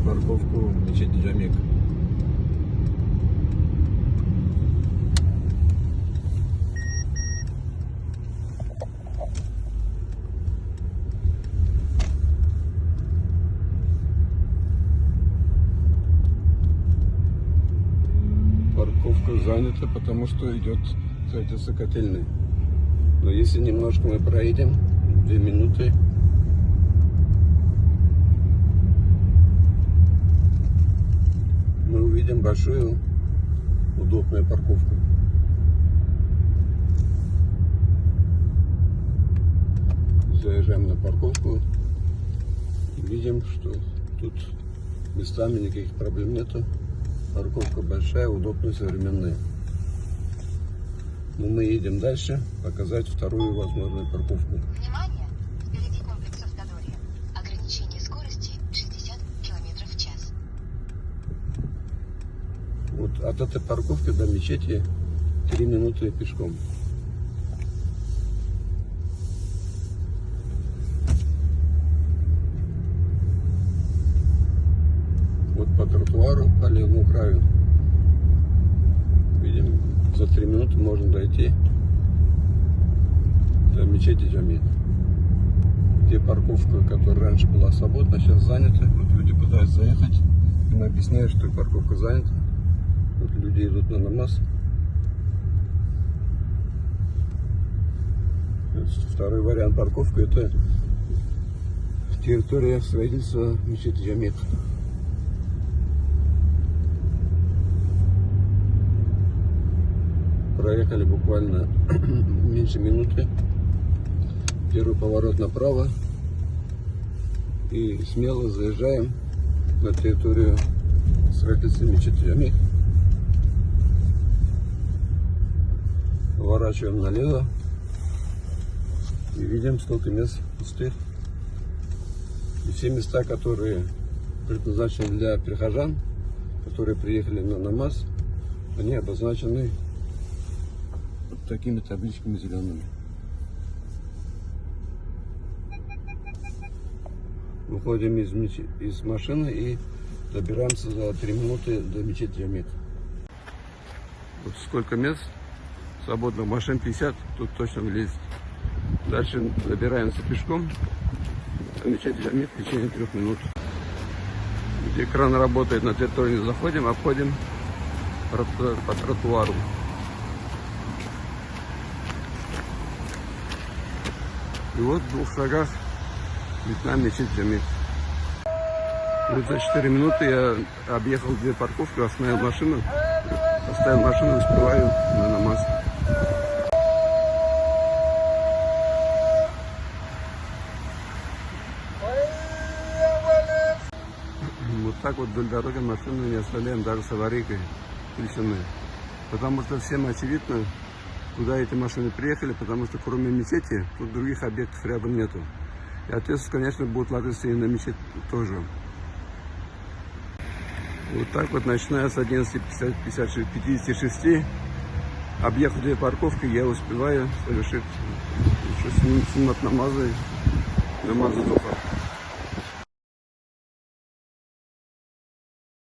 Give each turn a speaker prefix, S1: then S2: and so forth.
S1: парковку в мечети Джамик. Парковка занята, потому что идет строительство котельной. Но если немножко мы проедем, 2 минуты, мы увидим большую удобную парковку. Заезжаем на парковку и видим, что тут местами никаких проблем нету. Парковка большая, удобная, современная. Но мы едем дальше, показать вторую возможную парковку.
S2: Внимание! Впереди комплекс Автодория. Ограничение скорости 60 км в час.
S1: Вот от этой парковки до мечети 3 минуты пешком. Вот по тротуару, по левому краю. Видим, за 3 минуты можно дойти до мечети Джамик. Где парковка, которая раньше была свободна, сейчас занята. Вот люди пытаются заехать. Им объясняют, что парковка занята. Вот люди идут на намаз. Второй вариант парковки — это территория строительства мечети Джамик. Проехали буквально меньше минуты. Первый поворот направо. И смело заезжаем на территорию строительства мечети Джамик. Поворачиваем налево. И видим, сколько мест пустых. И все места, которые предназначены для прихожан, которые приехали на намаз, они обозначены вот такими табличками зелеными. Выходим из машины и добираемся за 3 минуты до мечети Джамик. Вот сколько мест свободных, машин 50, тут точно влезет. Дальше добираемся пешком до мечети Джамик в течение 3 минут. Где кран работает, на территорию не заходим, обходим по тротуару. И вот в 2 шагах видна мечеть Джамик. Вот за 4 минуты я объехал 2 парковки, остановил машину, успеваю на намаз. Вот так вот вдоль дороги машину не оставляем даже с аварийкой включены. Потому что всем очевидно, куда эти машины приехали, потому что кроме мечети тут других объектов рядом нету. И ответственность, конечно, будет ложиться и на мечеть тоже. Вот так вот, начиная с 11:56, объехав 2 парковки, я успеваю совершить еще снимать намазы Духа.